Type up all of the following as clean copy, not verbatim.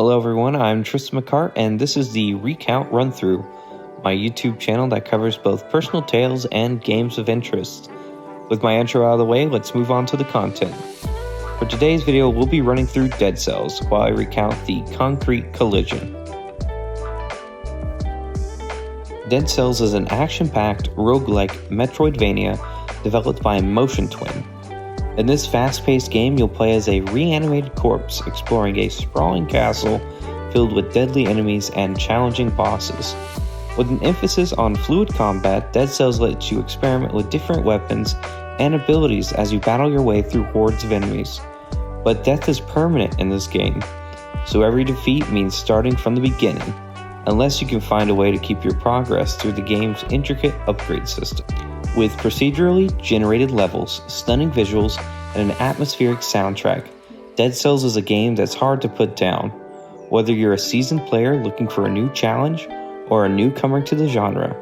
Hello everyone, I'm Tristan McCart, and this is the Recount Run-Through, my YouTube channel that covers both personal tales and games of interest. With my intro out of the way, let's move on to the content. For today's video, we'll be running through Dead Cells while I recount the Concrete Collision. Dead Cells is an action-packed, roguelike Metroidvania developed by Motion Twin. In this fast-paced game, you'll play as a reanimated corpse exploring a sprawling castle filled with deadly enemies and challenging bosses. With an emphasis on fluid combat, Dead Cells lets you experiment with different weapons and abilities as you battle your way through hordes of enemies. But death is permanent in this game, so every defeat means starting from the beginning, unless you can find a way to keep your progress through the game's intricate upgrade system. With procedurally generated levels, stunning visuals, and an atmospheric soundtrack, Dead Cells is a game that's hard to put down. Whether you're a seasoned player looking for a new challenge or a newcomer to the genre,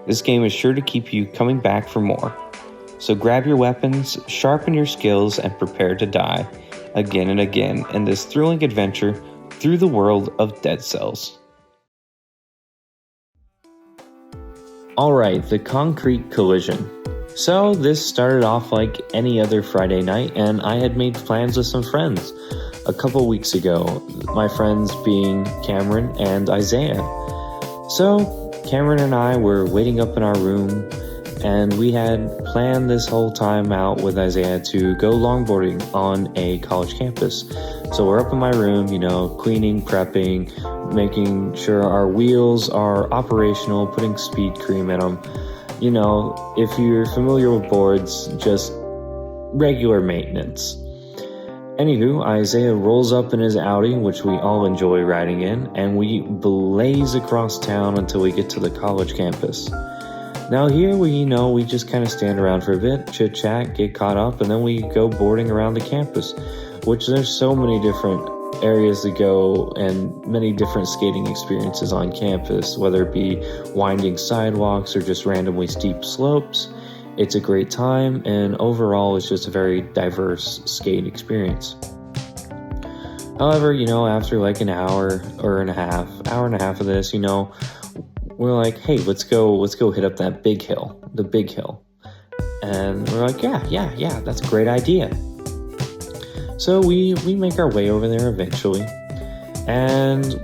this game is sure to keep you coming back for more. So grab your weapons, sharpen your skills, and prepare to die, again and again, in this thrilling adventure through the world of Dead Cells. Alright, the Concrete Collision. So this started off like any other Friday night, and I had made plans with some friends a couple weeks ago, my friends being Cameron and Isaiah. So Cameron and I were waiting up in our room, and we had planned this whole time out with Isaiah to go longboarding on a college campus. So we're up in my room, cleaning, prepping, making sure our wheels are operational, putting speed cream in them. If you're familiar with boards, just regular maintenance. Anywho, Isaiah rolls up in his Audi, which we all enjoy riding in, and we blaze across town until we get to the college campus. Now here we just kind of stand around for a bit, chit chat, get caught up, and then we go boarding around the campus, which there's so many different areas to go and many different skating experiences on campus, whether it be winding sidewalks or just randomly steep slopes. It's a great time, and overall it's just a very diverse skate experience. However, after like an hour and a half of this, we're like, hey, let's go hit up the big hill. And we're like, yeah, that's a great idea. So we make our way over there eventually, and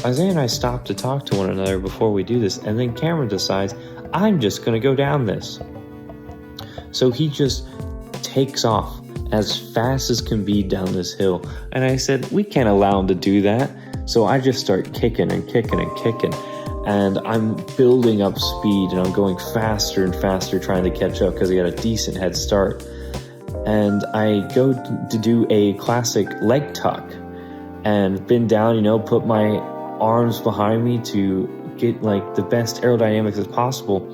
Isaiah and I stop to talk to one another before we do this, and then Cameron decides, I'm just gonna go down this. So he just takes off as fast as can be down this hill, and I said, we can't allow him to do that. So I just start kicking, and I'm building up speed, and I'm going faster and faster trying to catch up because he had a decent head start. And I go to do a classic leg tuck and bend down, put my arms behind me to get like the best aerodynamics as possible.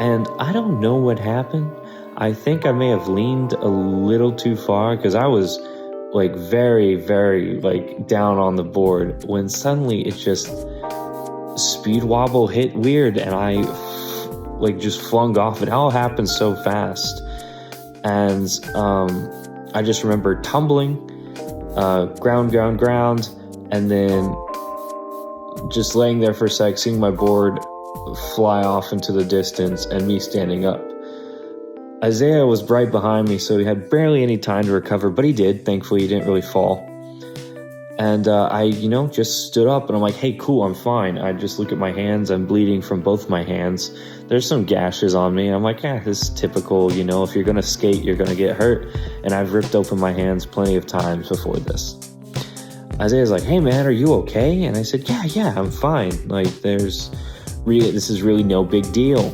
And I don't know what happened. I think I may have leaned a little too far because I was like very, very like down on the board when suddenly it just speed wobble hit weird and I like just flung off. It all happened so fast. And I just remember tumbling, ground, and then just laying there for a sec, seeing my board fly off into the distance and me standing up. Isaiah was right behind me, so he had barely any time to recover, but he did. Thankfully, he didn't really fall. And I, just stood up, and I'm like, hey, cool, I'm fine. I just look at my hands. I'm bleeding from both my hands. There's some gashes on me. I'm like, this is typical. If you're going to skate, you're going to get hurt. And I've ripped open my hands plenty of times before this. Isaiah's like, hey, man, are you okay? And I said, yeah, I'm fine. Like, this is really no big deal.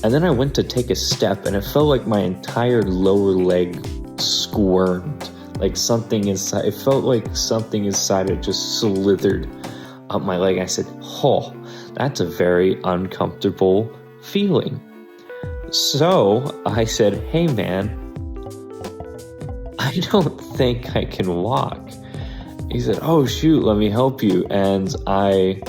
And then I went to take a step, and it felt like my entire lower leg squirmed. Like something inside, it felt like something inside it just slithered up my leg. I said, oh, that's a very uncomfortable feeling. So I said, hey man, I don't think I can walk. He said, oh shoot, let me help you. And I,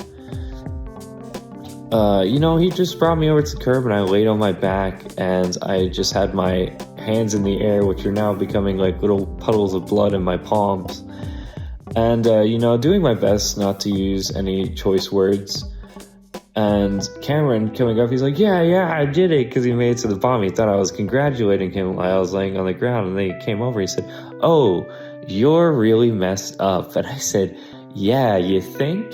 he just brought me over to the curb and I laid on my back and I just had my hands in the air, which are now becoming like little puddles of blood in my palms. And, doing my best not to use any choice words. And Cameron coming up, he's like, yeah, I did it, because he made it to the bottom. He thought I was congratulating him while I was laying on the ground. And then he came over, he said, oh, you're really messed up. And I said, yeah, you think?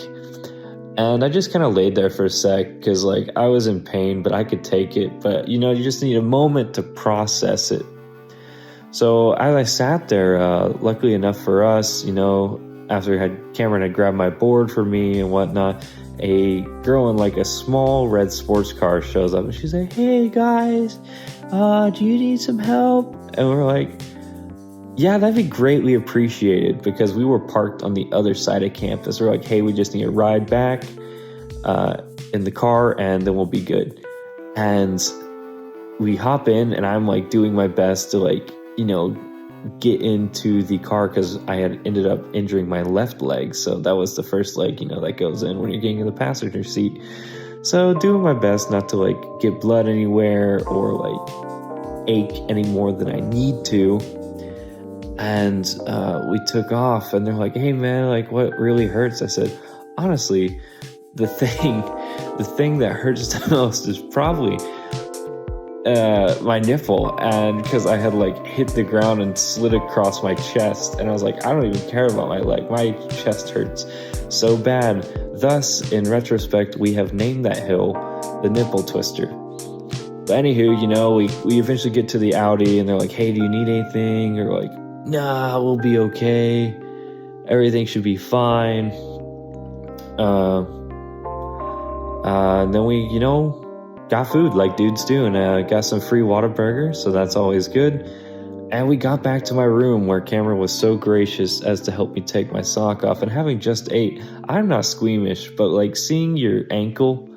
And I just kind of laid there for a sec, because I was in pain, but I could take it. But, you just need a moment to process it. So as I sat there, luckily enough for us, after Cameron had grabbed my board for me and whatnot, a girl in a small red sports car shows up, and she's like, hey guys, do you need some help? And we're like, yeah, that'd be greatly appreciated, because we were parked on the other side of campus. We're like, hey, we just need a ride back in the car, and then we'll be good. And we hop in, and I'm doing my best to get into the car, because I had ended up injuring my left leg. So that was the first leg, that goes in when you're getting in the passenger seat. So doing my best not to get blood anywhere or ache any more than I need to. And we took off, and they're like, hey man, what really hurts? I said, honestly, the thing that hurts the most is probably my nipple, and because I had hit the ground and slid across my chest, and I was like, I don't even care about my leg, my chest hurts so bad. Thus, in retrospect, we have named that hill the Nipple Twister. But anywho, we eventually get to the Audi, and they're like, hey, do you need anything? Or nah, we'll be okay, everything should be fine. And then we got food like dudes do, and got some free Whataburger, so that's always good. And we got back to my room, where Cameron was so gracious as to help me take my sock off. And having just ate, I'm not squeamish, but seeing your ankle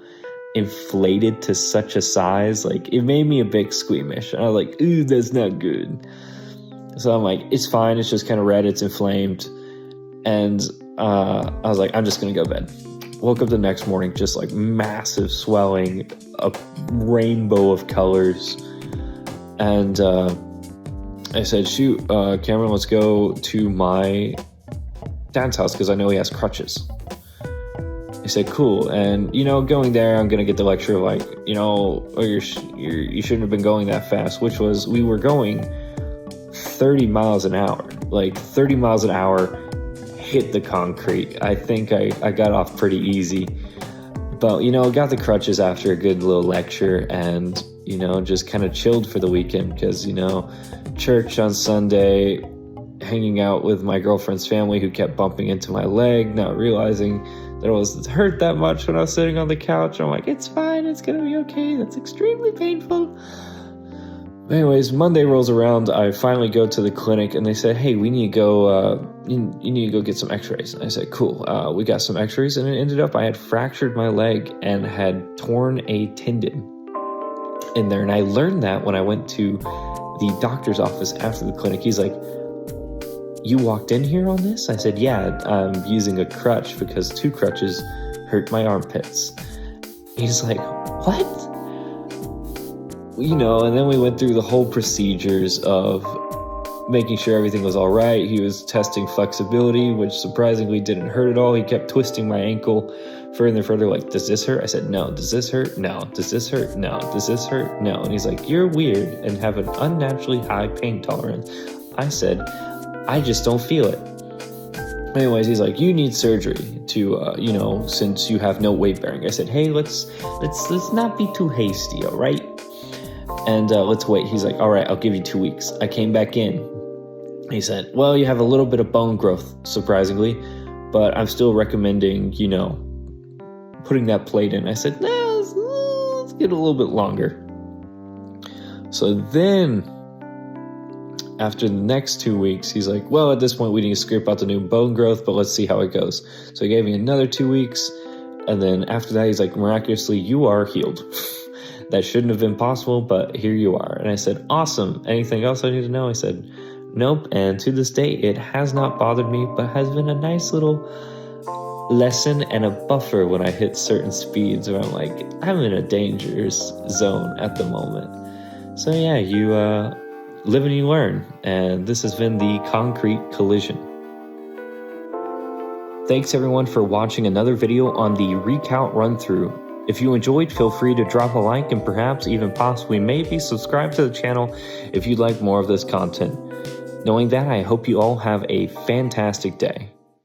inflated to such a size, it made me a bit squeamish. And I was like, ooh, that's not good. So I'm like, it's fine, it's just kind of red, it's inflamed. And I was like, I'm just gonna go to bed. Woke up the next morning, just massive swelling, a rainbow of colors. And I said, shoot, Cameron, let's go to my dad's house, because I know he has crutches. He said, cool. And, going there, I'm going to get the lecture of oh, you shouldn't have been going that fast, which was, we were going 30 miles an hour, 30 miles an hour, hit the concrete. I think I got off pretty easy, but got the crutches after a good little lecture, and just kind of chilled for the weekend, because church on Sunday, hanging out with my girlfriend's family, who kept bumping into my leg, not realizing that it was hurt that much when I was sitting on the couch. I'm like, it's fine, it's gonna be okay, that's extremely painful. Anyways, Monday rolls around, I finally go to the clinic, and they said, hey, we need to go, you need to go get some x-rays. And I said, cool. We got some x-rays, and it ended up I had fractured my leg and had torn a tendon in there. And I learned that when I went to the doctor's office after the clinic. He's like, you walked in here on this? I said, yeah, I'm using a crutch, because 2 crutches hurt my armpits. He's like, what? And then we went through the whole procedures of making sure everything was all right. He was testing flexibility, which surprisingly didn't hurt at all. He kept twisting my ankle further and further, does this hurt? I said, no. Does this hurt? No. Does this hurt? No. Does this hurt? No. And he's like, you're weird and have an unnaturally high pain tolerance. I said, I just don't feel it. Anyways, he's like, you need surgery to, since you have no weight bearing. I said, hey, let's not be too hasty, all right? And let's wait. He's like, all right, I'll give you 2 weeks. I came back in. He said, well, you have a little bit of bone growth, surprisingly, but I'm still recommending, putting that plate in. I said, nah, let's get a little bit longer. So then, after the next 2 weeks, he's like, well, at this point, we need to scrape out the new bone growth, but let's see how it goes. So he gave me another 2 weeks. And then after that, he's like, miraculously, you are healed. That shouldn't have been possible, but here you are. And I said, awesome. Anything else I need to know? I said, nope. And to this day, it has not bothered me, but has been a nice little lesson and a buffer when I hit certain speeds where I'm like, I'm in a dangerous zone at the moment. So yeah, you live and you learn. And this has been the Concrete Collision. Thanks everyone for watching another video on the recount run-through. If you enjoyed, feel free to drop a like and perhaps even possibly maybe subscribe to the channel if you'd like more of this content. Knowing that, I hope you all have a fantastic day.